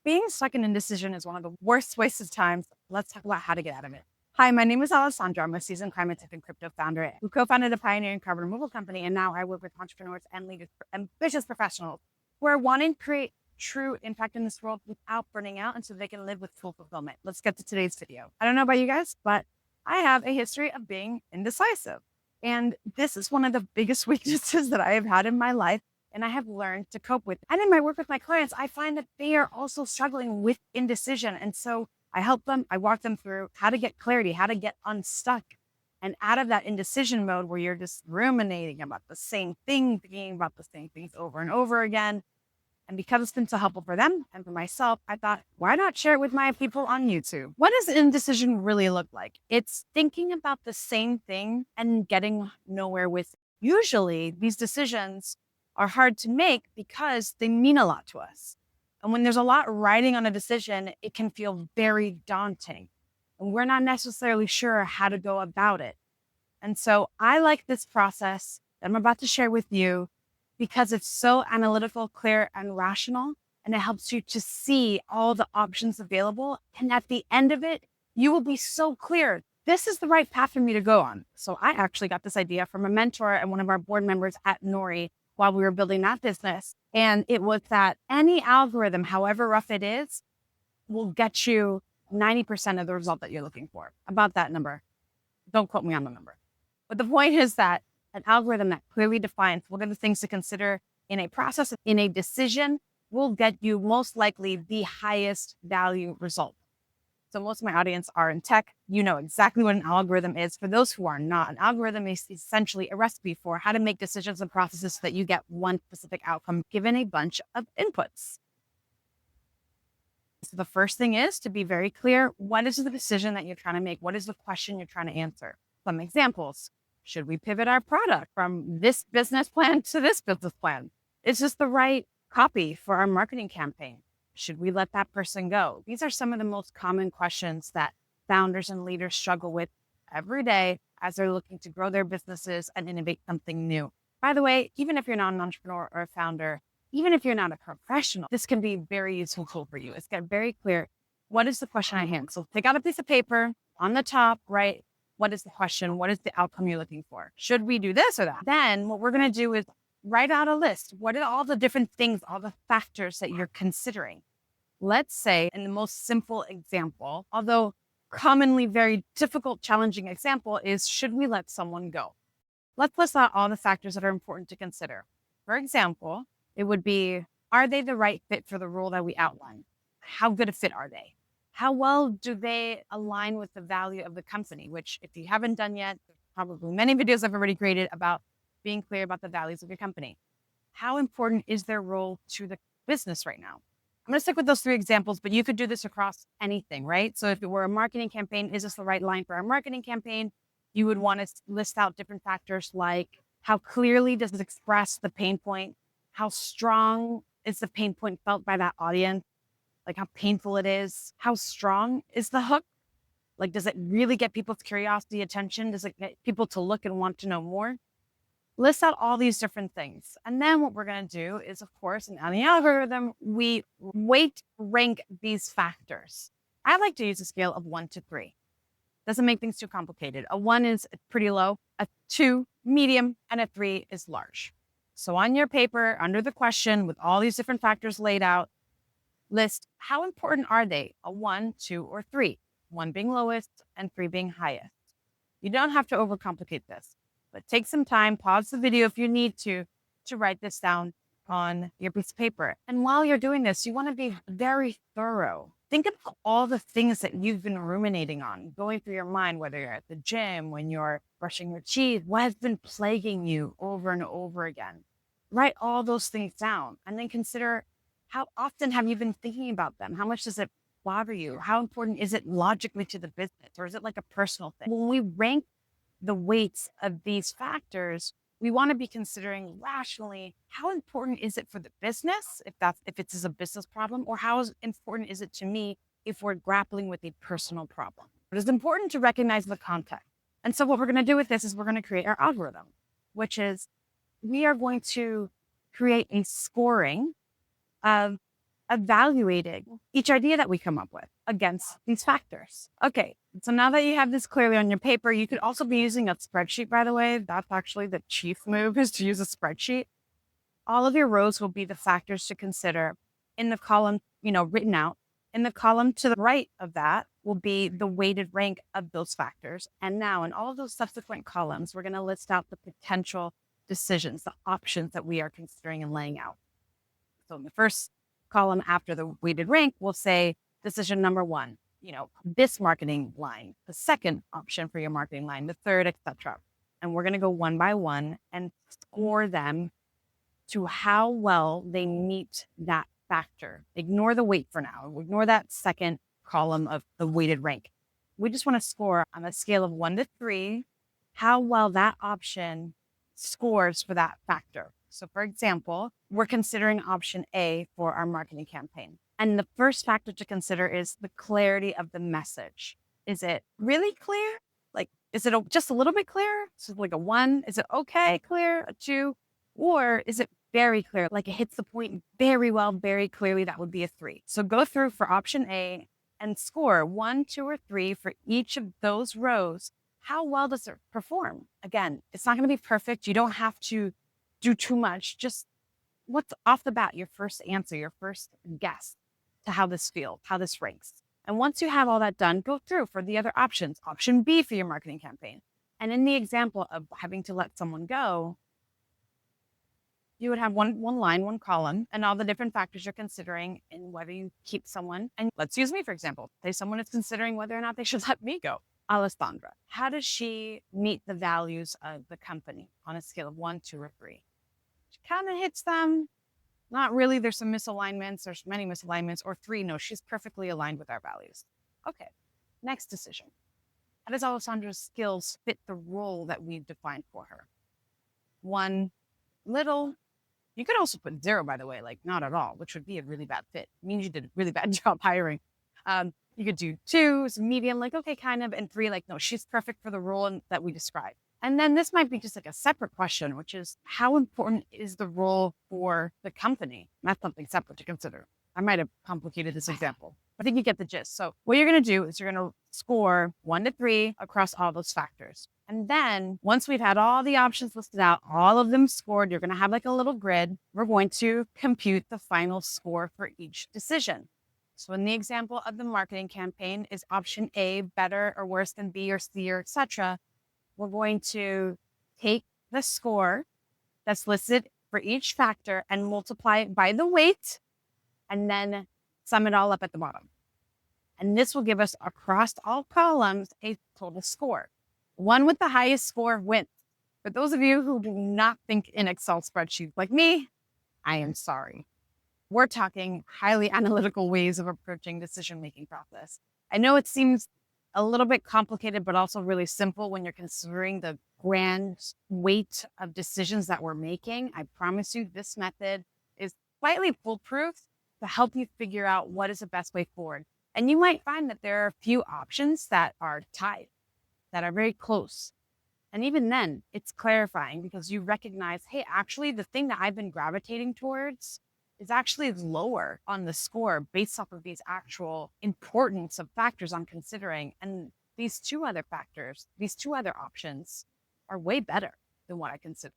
Being stuck in indecision is one of the worst wasted times. Let's talk about how to get out of it. Hi, my name is Alexsandra. I'm a seasoned climate tech and crypto founder who co-founded a pioneering carbon removal company. And now I work with entrepreneurs and leaders, ambitious professionals who are wanting to create true impact in this world without burning out and so they can live with full fulfillment. Let's get to today's video. I don't know about you guys, but I have a history of being indecisive. And this is one of the biggest weaknesses that I have had in my life. And I have learned to cope with. And in my work with my clients, I find that they are also struggling with indecision. And so I help them, I walk them through how to get clarity, how to get unstuck and out of that indecision mode where you're just ruminating about the same thing, thinking about the same things over and over again. And because it's been so helpful for them and for myself, I thought, why not share it with my people on YouTube? What does indecision really look like? It's thinking about the same thing and getting nowhere with it. Usually, these decisions are hard to make because they mean a lot to us. And when there's a lot riding on a decision, it can feel very daunting. And we're not necessarily sure how to go about it. And so I like this process that I'm about to share with you because it's so analytical, clear, and rational. And it helps you to see all the options available. And at the end of it, you will be so clear. This is the right path for me to go on. So I actually got this idea from a mentor and one of our board members at Nori while we were building that business. And it was that any algorithm, however rough it is, will get you 90% of the result that you're looking for. About that number. Don't quote me on the number. But the point is that an algorithm that clearly defines what are the things to consider in a process, in a decision, will get you most likely the highest value result. So most of my audience are in tech. You know exactly what an algorithm is. For those who are not, an algorithm is essentially a recipe for how to make decisions and processes so that you get one specific outcome given a bunch of inputs. So the first thing is to be very clear. What is the decision that you're trying to make? What is the question you're trying to answer? Some examples. Should we pivot our product from this business plan to this business plan? Is this the right copy for our marketing campaign? Should we let that person go? These are some of the most common questions that founders and leaders struggle with every day as they're looking to grow their businesses and innovate something new. By the way, even if you're not an entrepreneur or a founder, even if you're not a professional, this can be a very useful tool for you. It's got very clear. What is the question I hand? So take out a piece of paper on the top, right? What is the question? What is the outcome you're looking for? Should we do this or that? Then what we're going to do is write out a list. What are all the different things, all the factors that you're considering? Let's say in the most simple example, although commonly very difficult, challenging example is, should we let someone go? Let's list out all the factors that are important to consider. For example, it would be, are they the right fit for the role that we outlined? How good a fit are they? How well do they align with the value of the company? Which, if you haven't done yet, there's probably many videos I've already created about being clear about the values of your company. How important is their role to the business right now? I'm going to stick with those three examples, but you could do this across anything, right? So if it were a marketing campaign, is this the right line for our marketing campaign? You would want to list out different factors like how clearly does it express the pain point? How strong is the pain point felt by that audience? Like how painful it is? How strong is the hook? Like, does it really get people's curiosity, attention? Does it get people to look and want to know more? List out all these different things. And then what we're going to do is, of course, in the algorithm, we weight rank these factors. I like to use a scale of 1 to 3. Doesn't make things too complicated. A 1 is pretty low, a 2, medium, and a 3 is large. So on your paper, under the question, with all these different factors laid out, list how important are they? A 1, 2, or 3. 1 being lowest and 3 being highest. You don't have to overcomplicate this, but take some time, pause the video if you need to write this down on your piece of paper. And while you're doing this, you want to be very thorough. Think of all the things that you've been ruminating on, going through your mind, whether you're at the gym, when you're brushing your teeth, what has been plaguing you over and over again. Write all those things down and then consider, how often have you been thinking about them? How much does it bother you? How important is it logically to the business, or is it like a personal thing? When we rank the weights of these factors, we want to be considering rationally, how important is it for the business, if it is a business problem, or how important is it to me if we're grappling with a personal problem? It is important to recognize the context. And so what we're going to do with this is we're going to create our algorithm, which is we are going to create a scoring of evaluating each idea that we come up with against these factors. Okay, so now that you have this clearly on your paper, you could also be using a spreadsheet, by the way. That's actually the chief move, is to use a spreadsheet. All of your rows will be the factors to consider in the column, written out. In the column to the right of that will be the weighted rank of those factors. And now in all of those subsequent columns, we're going to list out the potential decisions, the options that we are considering and laying out. So in the first column after the weighted rank, we'll say decision number one, this marketing line, the second option for your marketing line, the third, etc. And we're going to go one by one and score them to how well they meet that factor. Ignore the weight for now. Ignore that second column of the weighted rank. We just want to score on a scale of 1 to 3, how well that option scores for that factor. So for example, we're considering option A for our marketing campaign. And the first factor to consider is the clarity of the message. Is it really clear? Like, is it just a little bit clear? So like a 1, is it okay, clear? A 2, or is it very clear? Like it hits the point very well, very clearly. That would be a 3. So go through for option A and score 1, 2, or 3 for each of those rows. How well does it perform? Again, it's not going to be perfect. You don't have to do too much. Just what's off the bat, your first answer, your first guess to how this feels, how this ranks. And once you have all that done, go through for the other options. Option B for your marketing campaign. And in the example of having to let someone go, you would have one line, one column, and all the different factors you're considering in whether you keep someone. And let's use me, for example. Say someone is considering whether or not they should let me go. Alexsandra, how does she meet the values of the company on a scale of 1, 2, or 3? She kind of hits them. Not really. There's some misalignments. There's many misalignments. Or 3, no, she's perfectly aligned with our values. Okay, next decision. How does Alexsandra's skills fit the role that we've defined for her? 1, little. You could also put 0, by the way, like not at all, which would be a really bad fit. It means you did a really bad job hiring. You could do 2, medium, like, okay, kind of, and 3, like, no, she's perfect for the role that we described. And then this might be just like a separate question, which is how important is the role for the company? That's something separate to consider. I might have complicated this example. I think you get the gist. So what you're going to do is you're going to score 1 to 3 across all those factors. And then once we've had all the options listed out, all of them scored, you're going to have like a little grid. We're going to compute the final score for each decision. So in the example of the marketing campaign, is option A better or worse than B or C or etc.? We're going to take the score that's listed for each factor and multiply it by the weight, and then sum it all up at the bottom. And this will give us across all columns a total score. One with the highest score wins. For those of you who do not think in Excel spreadsheets like me, I am sorry. We're talking highly analytical ways of approaching decision-making process. I know it seems a little bit complicated, but also really simple when you're considering the grand weight of decisions that we're making. I promise you this method is slightly foolproof to help you figure out what is the best way forward. And you might find that there are a few options that are tied, that are very close. And even then, it's clarifying because you recognize, hey, actually, the thing that I've been gravitating towards is actually lower on the score based off of these actual importance of factors I'm considering. And these 2 other factors, these 2 other options are way better than what I consider.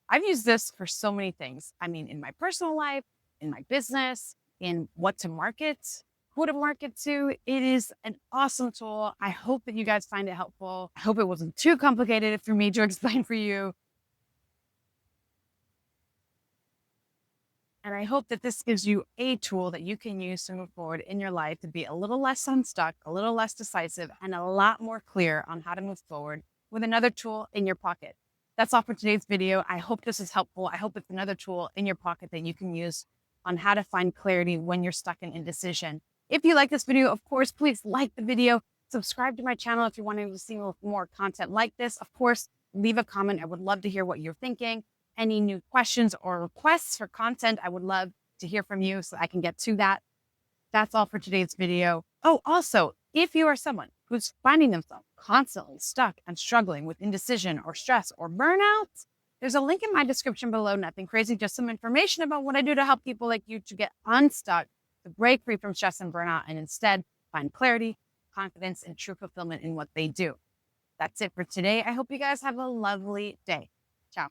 I've used this for so many things. I mean, in my personal life, in my business, in what to market, who to market to. It is an awesome tool. I hope that you guys find it helpful. I hope it wasn't too complicated for me to explain for you. And I hope that this gives you a tool that you can use to move forward in your life to be a little less unstuck, a little less decisive, and a lot more clear on how to move forward with another tool in your pocket. That's all for today's video. I hope this is helpful. I hope it's another tool in your pocket that you can use on how to find clarity when you're stuck in indecision. If you like this video, of course, please like the video, subscribe to my channel if you're wanting to see more content like this. Of course, leave a comment. I would love to hear what you're thinking. Any new questions or requests for content, I would love to hear from you so I can get to that. That's all for today's video. Oh, also, if you are someone who's finding themselves constantly stuck and struggling with indecision or stress or burnout, There's a link in my description below. Nothing crazy, just some information about what I do to help people like you to get unstuck, to break free from stress and burnout, and instead find clarity, confidence, and true fulfillment in what they do. That's it for today. I hope you guys have a lovely day. Ciao.